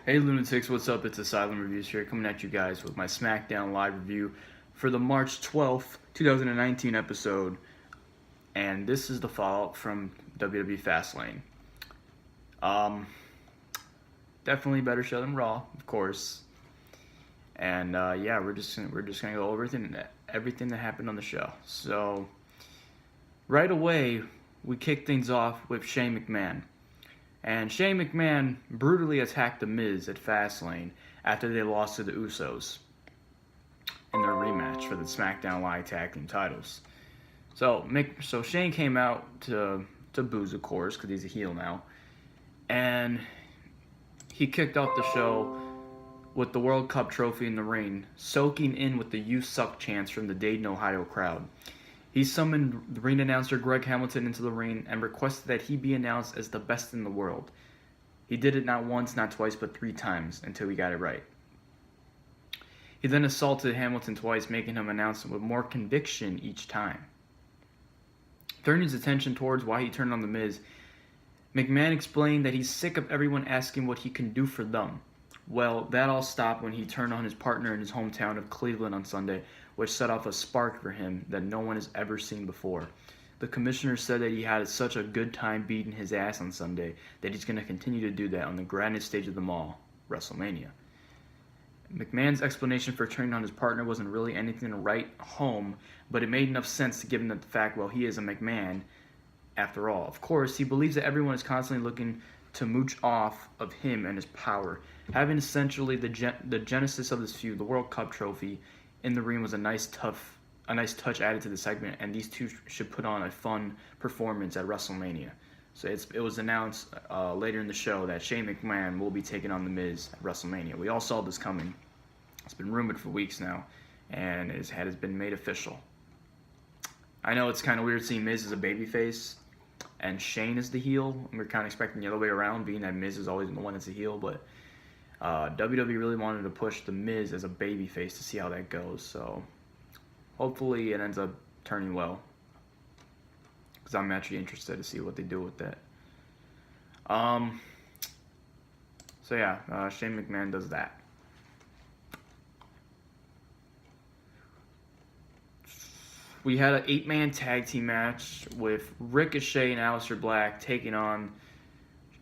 Hey lunatics, what's up? It's Asylum Reviews here, coming at you guys with my Smackdown live review for the March 12th, 2019 episode. And this is the follow-up from WWE Fastlane. Definitely better show than Raw, of course. And yeah, we're just gonna go over everything that happened on the show. So right away, we kick things off with Shane McMahon. And Shane McMahon brutally attacked The Miz at Fastlane after they lost to the Usos in their rematch for the Smackdown Live Tag Team titles. So Shane came out to booze, of course, because he's a heel now. And he kicked off the show with the World Cup trophy in the ring, soaking in with the "You Suck" chants from the Dayton, Ohio crowd. He summoned the ring announcer Greg Hamilton into the ring and requested that he be announced as the best in the world. He did it not once, not twice, but 3 times until he got it right. He then assaulted Hamilton twice, making him announce with more conviction each time. Turning his attention towards why he turned on The Miz, McMahon explained that he's sick of everyone asking what he can do for them. Well, that all stopped when he turned on his partner in his hometown of Cleveland on Sunday, which set off a spark for him that no one has ever seen before. The commissioner said that he had such a good time beating his ass on Sunday that he's going to continue to do that on the grandest stage of them all, WrestleMania. McMahon's explanation for turning on his partner wasn't really anything to write home, but it made enough sense to given the fact, well, he is a McMahon after all. Of course, he believes that everyone is constantly looking to mooch off of him and his power. Having essentially the genesis of this feud, the World Cup trophy, in the ring was a nice touch added to the segment, and these two should put on a fun performance at WrestleMania. So it was announced later in the show that Shane McMahon will be taking on The Miz at WrestleMania. We all saw this coming. It's been rumored for weeks now, and it has been made official. I know it's kind of weird seeing Miz as a babyface and Shane is the heel. We're kind of expecting the other way around, being that Miz is always the one that's a heel, but WWE really wanted to push The Miz as a babyface to see how that goes. So hopefully it ends up turning well, because I'm actually interested to see what they do with that. So yeah, Shane McMahon does that. We had an 8-man tag team match with Ricochet and Aleister Black taking on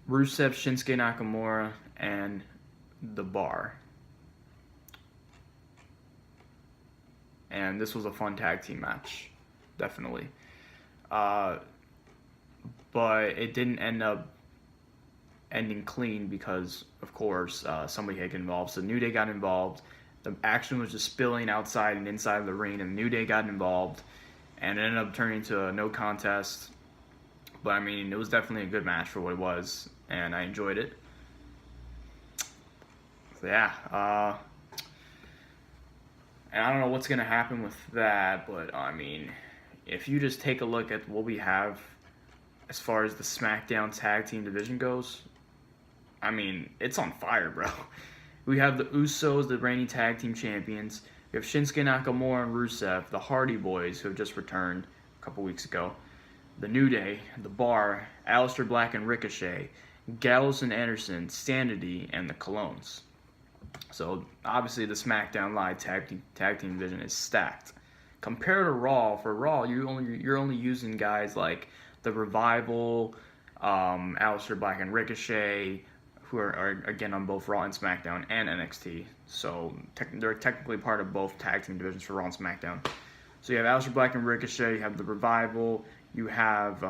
Rusev, Shinsuke Nakamura, and The Bar. And this was a fun tag team match, definitely. But it didn't end up ending clean because, of course, somebody had got involved. So New Day got involved. The action was just spilling outside and inside of the ring, and New Day got involved, and it ended up turning into a no contest. But I mean, it was definitely a good match for what it was, and I enjoyed it. So yeah, and I don't know what's gonna happen with that, but I mean, if you just take a look at what we have as far as the SmackDown Tag Team division goes, I mean, it's on fire, bro. We have the Usos, the reigning tag team champions. We have Shinsuke Nakamura and Rusev, the Hardy Boys, who have just returned a couple weeks ago. The New Day, The Bar, Aleister Black and Ricochet, Gallows and Anderson, Sanity, and the Colognes. So obviously the SmackDown Live tag team division is stacked. Compared to Raw, for Raw you're only using guys like the Revival, Aleister Black and Ricochet, who are again on both Raw and SmackDown and NXT. So they're technically part of both tag team divisions for Raw and SmackDown. So you have Aleister Black and Ricochet, you have the Revival, you have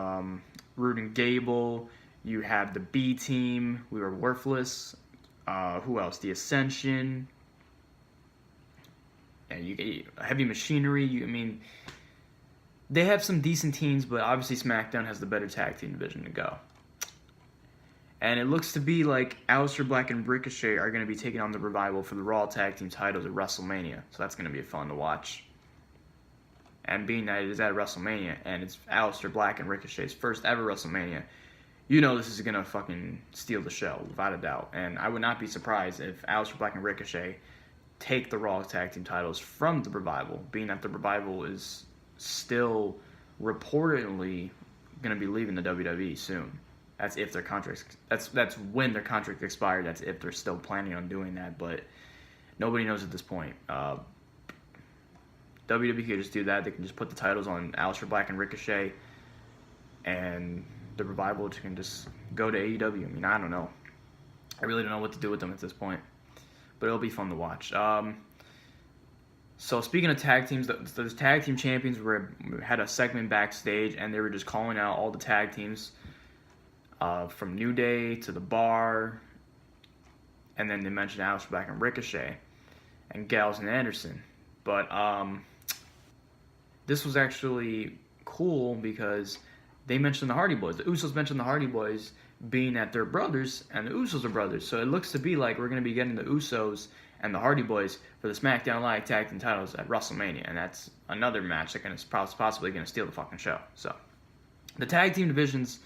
Roode and Gable, you have the B Team, We Were Worthless, who else? The Ascension, and you get Heavy Machinery. I mean, they have some decent teams, but obviously SmackDown has the better tag team division to go. And it looks to be like Aleister Black and Ricochet are going to be taking on the Revival for the Raw Tag Team titles at WrestleMania. So that's going to be fun to watch. And being that it is at WrestleMania, and it's Aleister Black and Ricochet's first ever WrestleMania, you know this is going to fucking steal the show, without a doubt. And I would not be surprised if Aleister Black and Ricochet take the Raw Tag Team titles from the Revival, being that the Revival is still reportedly going to be leaving the WWE soon. That's if their contracts. That's when their contract expired. That's if they're still planning on doing that. But nobody knows at this point. WWE could just do that. They can just put the titles on Aleister Black and Ricochet, and the Revival can just go to AEW. I mean, I don't know. I really don't know what to do with them at this point. But it'll be fun to watch. So speaking of tag teams, those tag team champions had a segment backstage, and they were just calling out all the tag teams from New Day to the Bar, and then they mentioned Aleister Black and Ricochet and Gallows and Anderson. But this was actually cool because they mentioned the Hardy Boys. The Usos mentioned the Hardy Boys being that they're brothers, and the Usos are brothers. So it looks to be like we're going to be getting the Usos and the Hardy Boys for the Smackdown Live Tag Team titles at WrestleMania, and that's another match that is possibly going to steal the fucking show. So the tag team divisions,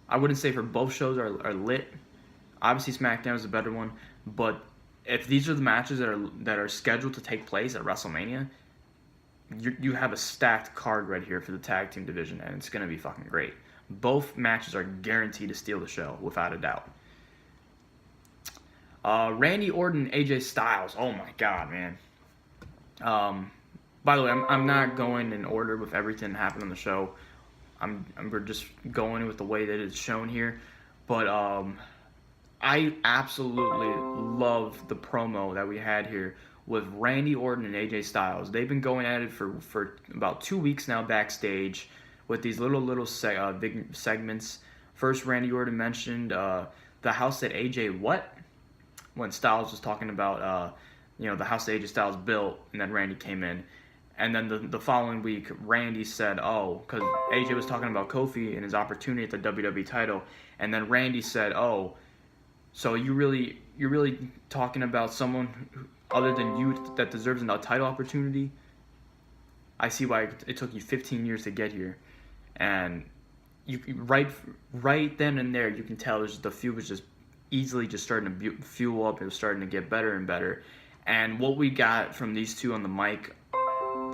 I wouldn't say for both shows are lit. Obviously, SmackDown is the better one, but if these are the matches that are scheduled to take place at WrestleMania, you have a stacked card right here for the tag team division, and it's going to be fucking great. Both matches are guaranteed to steal the show, without a doubt. Randy Orton AJ Styles. Oh my god, man. By the way, I'm not going in order with everything that happened on the show. We're just going with the way that it's shown here. But I absolutely love the promo that we had here with Randy Orton and AJ Styles. They've been going at it for about 2 weeks now backstage with these little big segments. First, Randy Orton mentioned the house that AJ what? When Styles was talking about the house that AJ Styles built, and then Randy came in. And then the following week, Randy said, oh, because AJ was talking about Kofi and his opportunity at the WWE title, and then Randy said, oh, so you're really talking about someone other than you that deserves a title opportunity? I see why it took you 15 years to get here. And you right then and there, you can tell the feud was just easily just starting to fuel up. It was starting to get better and better. And what we got from these two on the mic,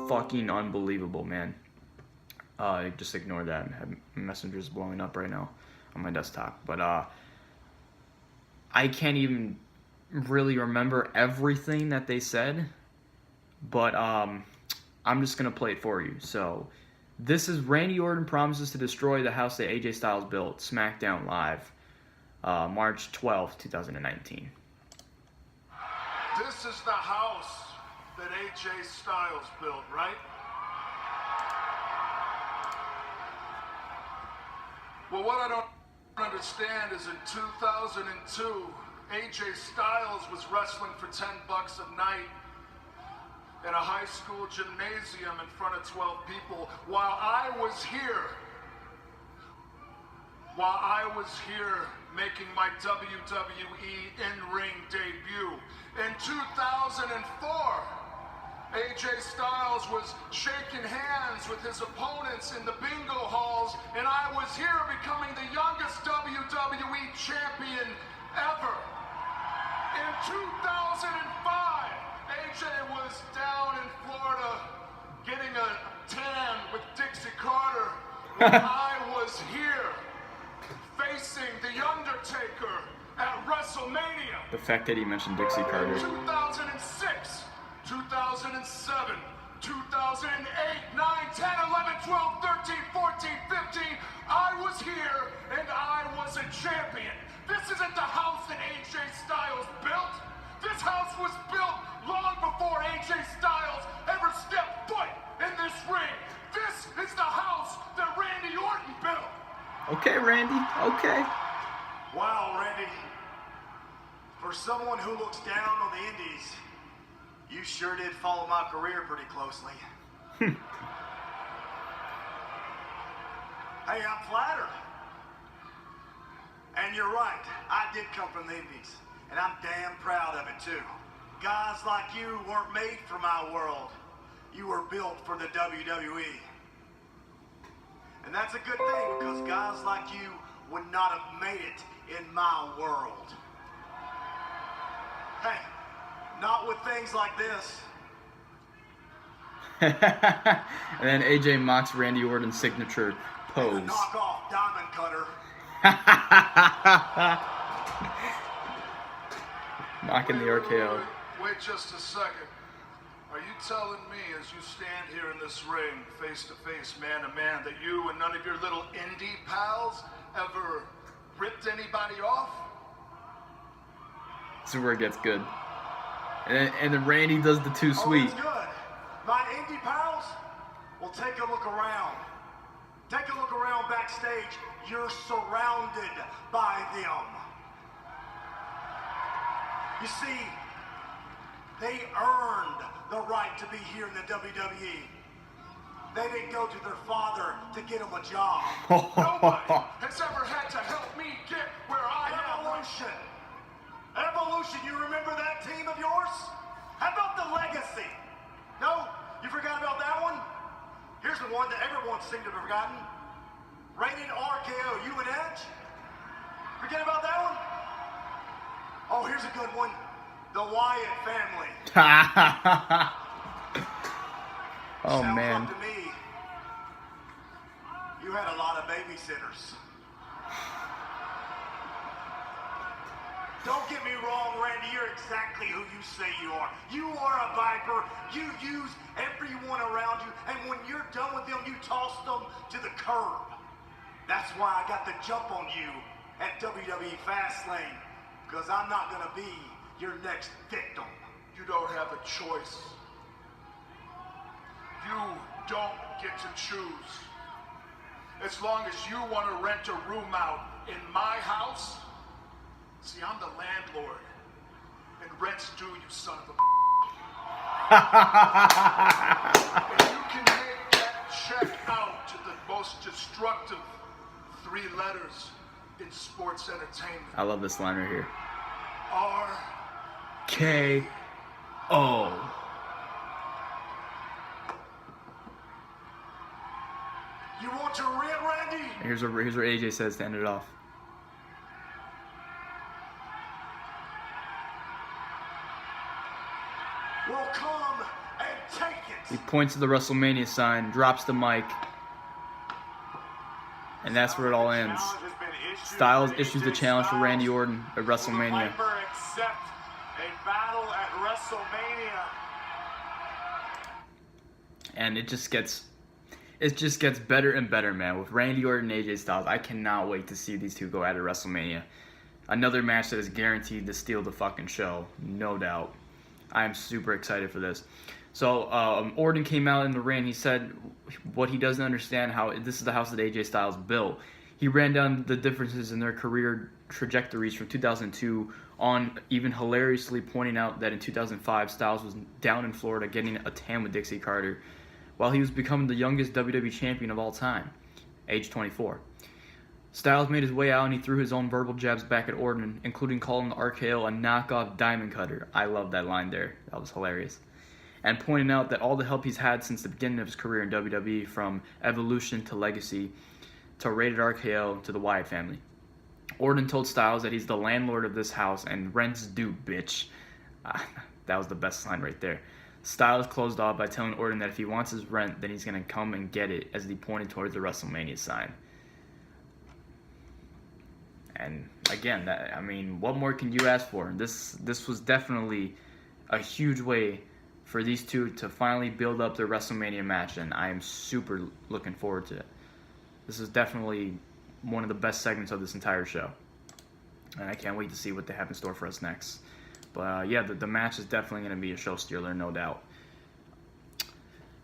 fucking unbelievable, man. Just ignore that. Messenger's blowing up right now on my desktop. But I can't even really remember everything that they said. But I'm just going to play it for you. So this is Randy Orton promises to destroy the house that AJ Styles built. Smackdown Live. March 12th, 2019. This is the house that AJ Styles built, right? Well, what I don't understand is in 2002, AJ Styles was wrestling for $10 a night in a high school gymnasium in front of 12 people while I was here making my WWE in-ring debut. In 2004, AJ Styles was shaking hands with his opponents in the bingo halls, and I was here becoming the youngest WWE champion ever. In 2005, AJ was down in Florida getting a tan with Dixie Carter when I was here facing The Undertaker at WrestleMania. The fact that he mentioned Dixie Carter. 2006, 2007, 2008, 9, 10, 11, 12, 13, 14, 15, I was here and I was a champion. This isn't the house that AJ Styles built. This house was built long before AJ Styles ever stepped foot in this ring. This is the house that Randy Orton built. Okay, Randy. Okay. Wow, Randy. For someone who looks down on the indies, you sure did follow my career pretty closely. Hey, I'm flattered. And you're right, I did come from the indies, and I'm damn proud of it too. Guys like you weren't made for my world. You were built for the WWE. And that's a good thing, because guys like you would not have made it in my world. Hey, not with things like this. And then AJ mocks Randy Orton's signature pose. Knock off diamond cutter. Knocking the RKO. Wait just a second. Are you telling me as you stand here in this ring, face to face, man to man, that you and none of your little indie pals ever ripped anybody off? This is where it gets good. And then Randy does the too sweet. Oh, that's good. My indie pals, well, take a look around. Take a look around backstage. You're surrounded by them. You see, they earned the right to be here in the WWE. They didn't go to their father to get them a job. Nobody has ever had to help me get where I am. Evolution. Evolution, you remember that team of yours? How about the Legacy? No? You forgot about that one? Here's the one that everyone seemed to have forgotten. Rated RKO, you and Edge? Forget about that one? Oh, here's a good one. The Wyatt family. Oh, Sounds man. like to me, you had a lot of babysitters. Don't get me wrong, Randy, you're exactly who you say you are. You are a Viper. You use everyone around you, and when you're done with them, you toss them to the curb. That's why I got the jump on you at WWE Fastlane, because I'm not going to be your next victim. You don't have a choice. You don't get to choose. As long as you want to rent a room out in my house, see, I'm the landlord, and rent's due, you son of a. And you can make that check out to the most destructive 3 letters in sports entertainment. I love this line right here. R-K-O. You want to rent, Randy? Here's where AJ says to end it off. Well, come and take it. He points to the WrestleMania sign, drops the mic, and that's where it all ends. Styles issues the challenge for Randy Orton at WrestleMania. Accept a battle at WrestleMania. And it just gets better and better, man. With Randy Orton and AJ Styles, I cannot wait to see these two go at WrestleMania. Another match that is guaranteed to steal the fucking show, no doubt. I am super excited for this. So Orton came out in the ring. He said what he doesn't understand, how this is the house that AJ Styles built. He ran down the differences in their career trajectories from 2002 on, even hilariously pointing out that in 2005 Styles was down in Florida getting a tan with Dixie Carter while he was becoming the youngest WWE champion of all time, age 24. Styles made his way out and he threw his own verbal jabs back at Orton, including calling the RKO a knockoff diamond cutter. I love that line there. That was hilarious. And pointing out that all the help he's had since the beginning of his career in WWE, from Evolution to Legacy to Rated RKO to the Wyatt family. Orton told Styles that he's the landlord of this house and rent's due, bitch. That was the best line right there. Styles closed off by telling Orton that if he wants his rent, then he's going to come and get it, as he pointed towards the WrestleMania sign. And again, what more can you ask for? This was definitely a huge way for these two to finally build up their WrestleMania match, and I am super looking forward to it. This is definitely one of the best segments of this entire show, and I can't wait to see what they have in store for us next. But yeah, the match is definitely going to be a show stealer, no doubt.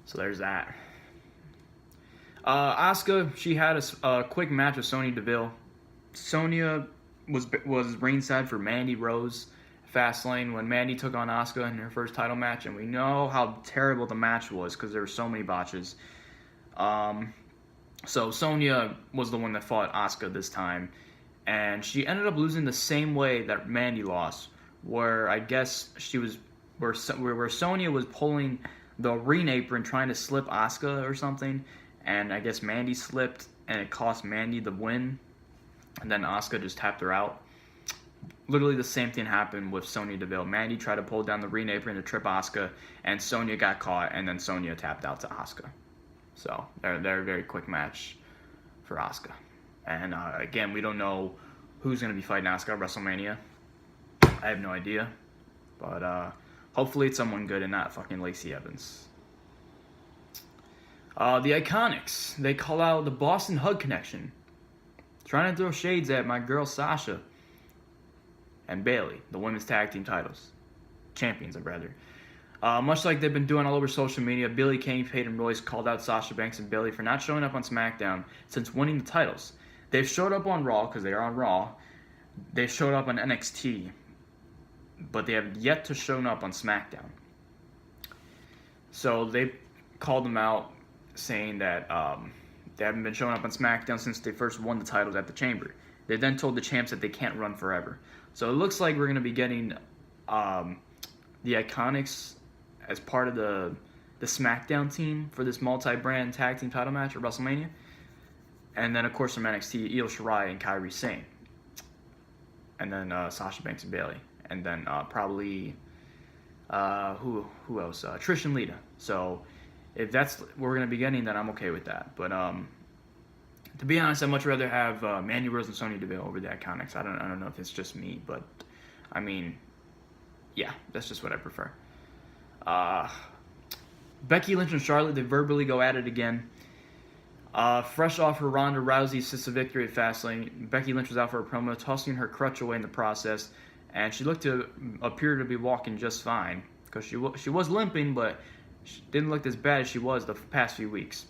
So there's that. Asuka, she had a quick match with Sonya Deville. Sonya was ringside for Mandy Rose Fastlane when Mandy took on Asuka in her first title match, and we know how terrible the match was because there were so many botches. So Sonya was the one that fought Asuka this time, and she ended up losing the same way that Mandy lost, where I guess where Sonya was pulling the ring apron trying to slip Asuka or something, and I guess Mandy slipped and it cost Mandy the win, and then Asuka just tapped her out. Literally the same thing happened with Sonya Deville. Mandy tried to pull down the ring apron to trip Asuka, and Sonya got caught, and then Sonya tapped out to Asuka. So, they're a very quick match for Asuka. And again, we don't know who's going to be fighting Asuka at WrestleMania. I have no idea. But hopefully it's someone good and not fucking Lacey Evans. The Iconics, they call out the Boston Hug Connection, trying to throw shades at my girl Sasha and Bayley, the women's tag team champions, rather. Much like they've been doing all over social media, Billie Kay, Peyton Royce called out Sasha Banks and Bayley for not showing up on SmackDown since winning the titles. They've showed up on Raw because they are on Raw. They've showed up on NXT, but they have yet to show up on SmackDown. So they called them out, saying that they haven't been showing up on SmackDown since they first won the titles at the Chamber. They then told the champs that they can't run forever. So it looks like we're going to be getting the Iconics as part of the SmackDown team for this multi-brand tag team title match at WrestleMania. And then, of course, from NXT, Io Shirai and Kairi Sane. And then Sasha Banks and Bayley. And then probably, who else? Trish and Lita. So if that's what we're going to be getting, then I'm okay with that. But to be honest, I'd much rather have Mandy Rose and Sonya Deville over the Iconics. I don't know if it's just me, but I mean, yeah, that's just what I prefer. Becky Lynch and Charlotte, they verbally go at it again. Fresh off her Ronda Rousey assist of victory at Fastlane, Becky Lynch was out for a promo, tossing her crutch away in the process, and she looked to appear to be walking just fine because she was limping, but she didn't look as bad as she was the past few weeks.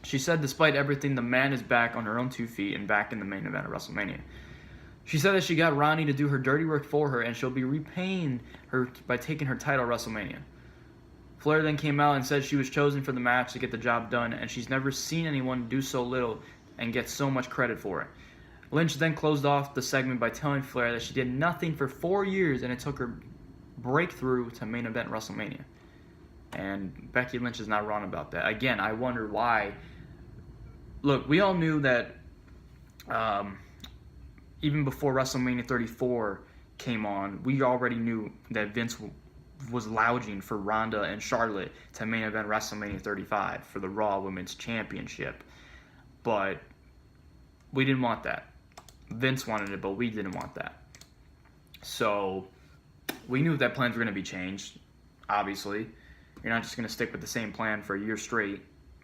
She said, despite everything, the man is back on her own 2 feet and back in the main event of WrestleMania. She said that she got Ronnie to do her dirty work for her, and she'll be repaying her by taking her title at WrestleMania. Flair then came out and said she was chosen for the match to get the job done, and she's never seen anyone do so little and get so much credit for it. Lynch then closed off the segment by telling Flair that she did nothing for 4 years and it took her breakthrough to main event WrestleMania. And Becky Lynch is not wrong about that. Again, I wonder why. Look, we all knew that even before WrestleMania 34 came on, we already knew that Vince was lounging for Ronda and Charlotte to main event WrestleMania 35 for the Raw Women's Championship. But we didn't want that. Vince wanted it, but we didn't want that. So we knew that plans were going to be changed, obviously. You're not just going to stick with the same plan for a year straight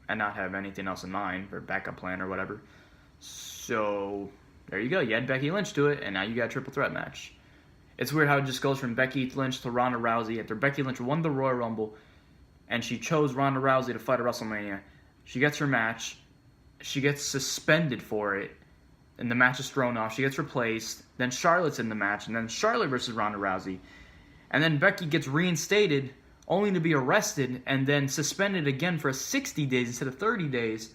and not have anything else in mind or backup plan or whatever. So there you go. You had Becky Lynch do it, and now you got a triple threat match. It's weird how it just goes from Becky Lynch to Ronda Rousey. After Becky Lynch won the Royal Rumble, and she chose Ronda Rousey to fight at WrestleMania, she gets her match. She gets suspended for it, and the match is thrown off. She gets replaced. Then Charlotte's in the match, and then Charlotte versus Ronda Rousey. And then Becky gets reinstated, only to be arrested and then suspended again for 60 days instead of 30 days.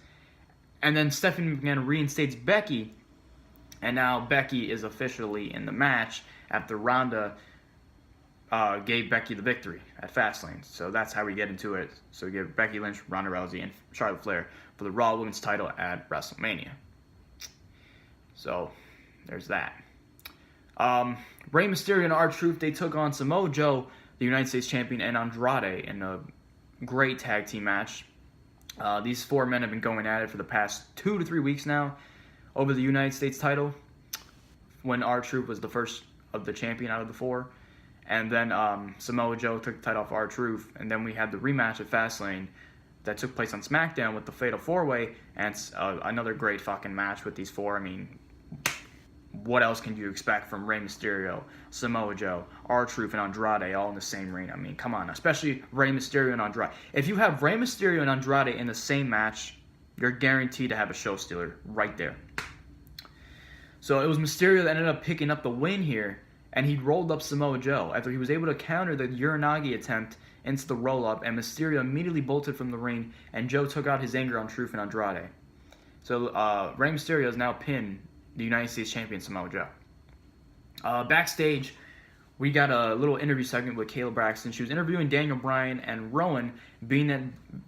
And then Stephanie McMahon reinstates Becky, and now Becky is officially in the match after Ronda gave Becky the victory at Fastlane. So that's how we get into it. So we give Becky Lynch, Ronda Rousey, and Charlotte Flair for the Raw Women's title at WrestleMania. So there's that. Rey Mysterio and R-Truth, they took on Samoa Joe, the United States Champion, and Andrade in a great tag team match. These four men have been going at it for the past 2 to 3 weeks now over the United States title, when R-Truth was the first of the champion out of the four. And then Samoa Joe took the title off R-Truth, and then we had the rematch at Fastlane that took place on SmackDown with the Fatal 4-Way, and another great fucking match with these four. I mean, what else can you expect from Rey Mysterio, Samoa Joe, R-Truth, and Andrade all in the same ring? I mean, come on, especially Rey Mysterio and Andrade. If you have Rey Mysterio and Andrade in the same match, you're guaranteed to have a show stealer right there. So it was Mysterio that ended up picking up the win here, and he rolled up Samoa Joe after he was able to counter the Uranagi attempt into the roll-up, and Mysterio immediately bolted from the ring, and Joe took out his anger on Truth and Andrade. So Rey Mysterio has now pinned the United States Champion Samoa Joe. Backstage, we got a little interview segment with Kayla Braxton. She was interviewing Daniel Bryan and Rowan, being that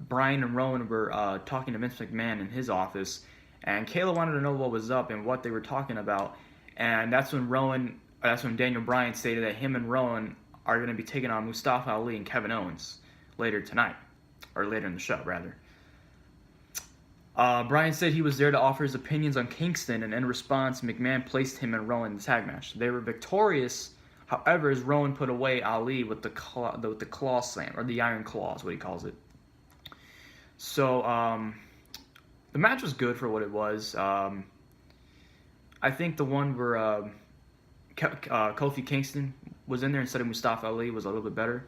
Bryan and Rowan were talking to Vince McMahon in his office, and Kayla wanted to know what was up and what they were talking about, and that's when Daniel Bryan stated that him and Rowan are going to be taking on Mustafa Ali and Kevin Owens later tonight, or later in the show, rather. Bryan said he was there to offer his opinions on Kingston, and in response, McMahon placed him and Rowan in the tag match. They were victorious, however, as Rowan put away Ali with the claw slam, or the iron claw is what he calls it. So, the match was good for what it was. I think the one where Kofi Kingston was in there instead of Mustafa Ali was a little bit better.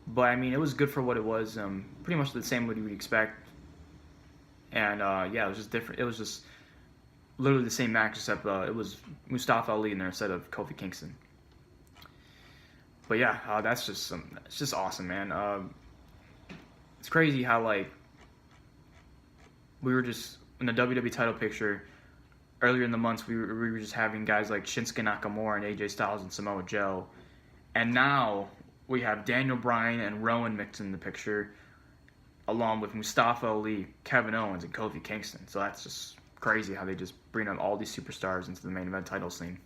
But, I mean, it was good for what it was. Pretty much the same what you would expect. And, yeah, it was just different. It was just literally the same match, except it was Mustafa Ali in there instead of Kofi Kingston. But, yeah, that's just it's just awesome, man. It's crazy how, like, we were just in the WWE title picture earlier in the months. We were just having guys like Shinsuke Nakamura and AJ Styles and Samoa Joe. And now we have Daniel Bryan and Rowan mixed in the picture, along with Mustafa Ali, Kevin Owens, and Kofi Kingston. So that's just crazy how they just bring up all these superstars into the main event title scene.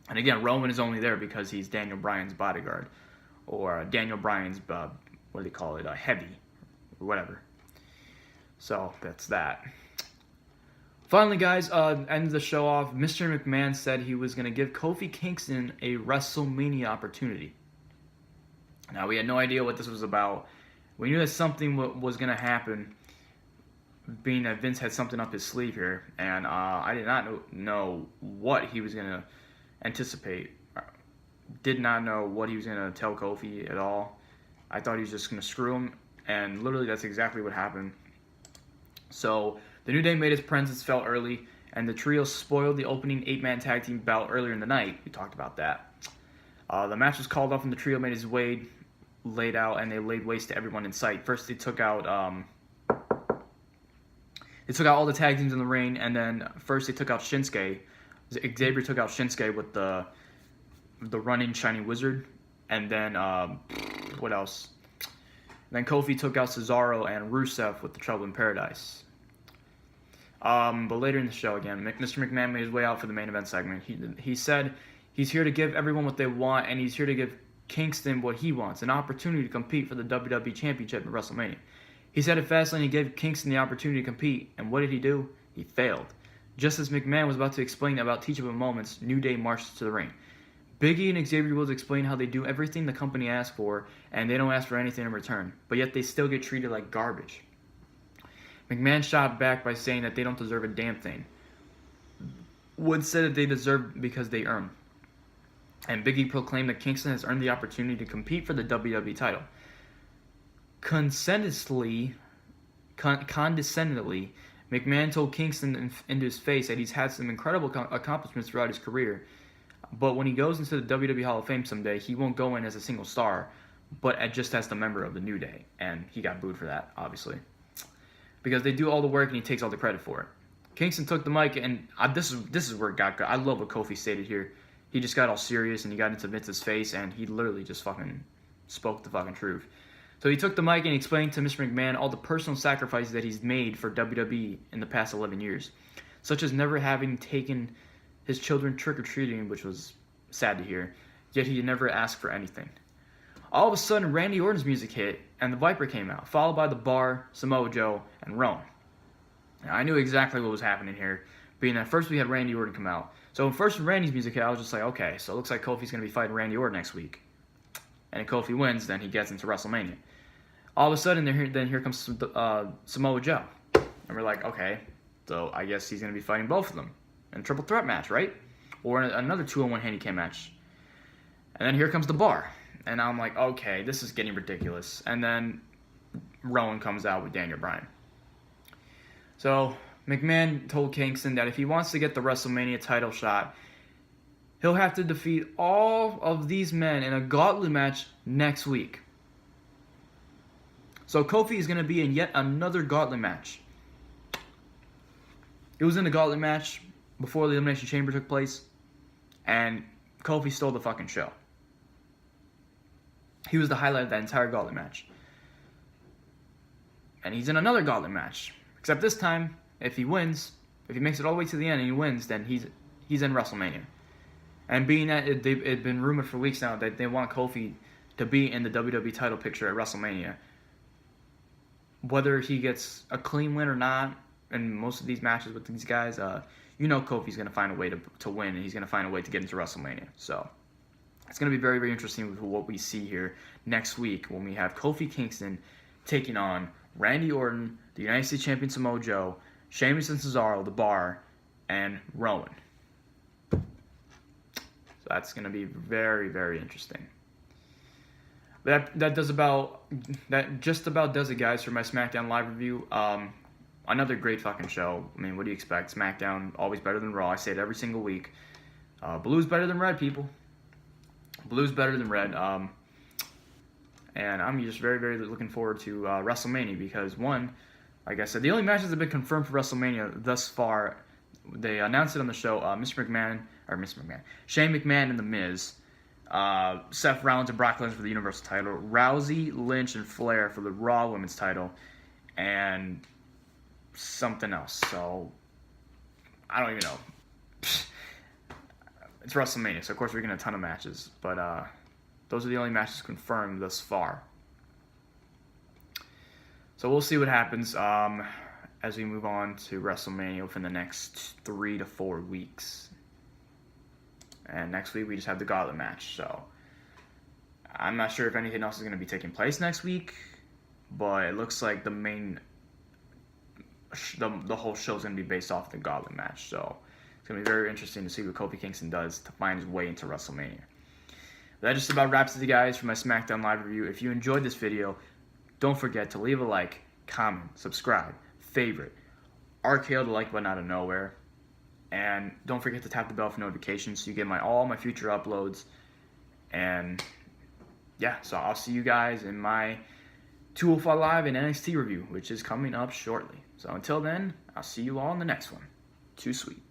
And again, Rowan is only there because he's Daniel Bryan's bodyguard, or Daniel Bryan's, what do they call it, heavy, or whatever. So that's that. Finally, guys, end of the show off. Mr. McMahon said he was going to give Kofi Kingston a WrestleMania opportunity. Now, we had no idea what this was about. We knew that something was going to happen, being that Vince had something up his sleeve here, and I did not know what he was going to anticipate. Did not know what he was going to tell Kofi at all. I thought he was just going to screw him, and literally that's exactly what happened. So, the New Day made its presence felt early, and the trio spoiled the opening 8-man tag team bout earlier in the night. We talked about that. The match was called off, and the trio made its way laid out, and they laid waste to everyone in sight. First, they took out all the tag teams in the ring, and then first they took out Shinsuke. Xavier took out Shinsuke with the running shiny wizard, and then what else? Then Kofi took out Cesaro and Rusev with the Trouble in Paradise. But later in the show, again, Mr. McMahon made his way out for the main event segment. He said he's here to give everyone what they want, and he's here to give Kingston what he wants, an opportunity to compete for the WWE Championship at WrestleMania. He said at Fastlane he gave Kingston the opportunity to compete, and what did he do? He failed. Just as McMahon was about to explain about teachable moments, New Day marched to the ring. Big E and Xavier Woods explain how they do everything the company asks for, and they don't ask for anything in return, but yet they still get treated like garbage. McMahon shot back by saying that they don't deserve a damn thing. Woods said that they deserve because they earn. And Big E proclaimed that Kingston has earned the opportunity to compete for the WWE title. Condescendingly, McMahon told Kingston into his face that he's had some incredible accomplishments throughout his career, but when he goes into the WWE Hall of Fame someday, he won't go in as a single star, but just as the member of the New Day. And he got booed for that, obviously, because they do all the work and he takes all the credit for it. Kingston took the mic, and this is where it got good. I love what Kofi stated here. He just got all serious, and he got into Vince's face, and he literally just fucking spoke the fucking truth. So he took the mic and explained to Mr. McMahon all the personal sacrifices that he's made for WWE in the past 11 years, such as never having taken his children trick-or-treating, which was sad to hear, yet he never asked for anything. All of a sudden, Randy Orton's music hit, and the Viper came out, followed by The Bar, Samoa Joe, and Rowan. Now, I knew exactly what was happening here, being that first we had Randy Orton come out. So when first Randy's music hit, I was just like, okay, so it looks like Kofi's going to be fighting Randy Orton next week. And if Kofi wins, then he gets into WrestleMania. All of a sudden, here comes Samoa Joe. And we're like, okay, so I guess he's going to be fighting both of them in a triple threat match, right? Or another 2-on-1 handicap match. And then here comes The Bar. And I'm like, okay, this is getting ridiculous. And then Rowan comes out with Daniel Bryan. So McMahon told Kingston that if he wants to get the WrestleMania title shot, he'll have to defeat all of these men in a gauntlet match next week. So Kofi is going to be in yet another gauntlet match. It was in the gauntlet match before the Elimination Chamber took place, and Kofi stole the fucking show. He was the highlight of that entire gauntlet match. And he's in another gauntlet match. Except this time, if he wins, if he makes it all the way to the end and he wins, then he's in WrestleMania. And being that it had been rumored for weeks now that they want Kofi to be in the WWE title picture at WrestleMania, whether he gets a clean win or not, in most of these matches with these guys, you know Kofi's going to find a way to win, and he's going to find a way to get into WrestleMania. So it's going to be very, very interesting with what we see here next week when we have Kofi Kingston taking on Randy Orton, the United States Champion Samoa Joe, Sheamus and Cesaro, The Bar, and Rowan. So that's going to be very, very interesting. That just about does it, guys, for my SmackDown live review. Another great fucking show. I mean, what do you expect? SmackDown, always better than Raw. I say it every single week. Blue's better than red, people. Blue's better than red. And I'm just very, very looking forward to WrestleMania because, one, like I said, the only matches that have been confirmed for WrestleMania thus far, they announced it on the show, Shane McMahon and The Miz, Seth Rollins and Brock Lesnar for the Universal title, Rousey, Lynch, and Flair for the Raw Women's title, and something else. So I don't even know. It's WrestleMania, so of course we're getting a ton of matches, but those are the only matches confirmed thus far. So we'll see what happens as we move on to WrestleMania within the next 3 to 4 weeks. And next week we just have the Gauntlet match, so I'm not sure if anything else is going to be taking place next week, but it looks like the whole show is going to be based off the Gauntlet match, so it's going to be very interesting to see what Kofi Kingston does to find his way into WrestleMania. That just about wraps it, guys, for my SmackDown live review. If you enjoyed this video, don't forget to leave a like, comment, subscribe, favorite, RKO the like button out of nowhere, and don't forget to tap the bell for notifications so you get all my future uploads. And yeah, so I'll see you guys in my 205 Live and NXT review, which is coming up shortly. So until then, I'll see you all in the next one. Too sweet.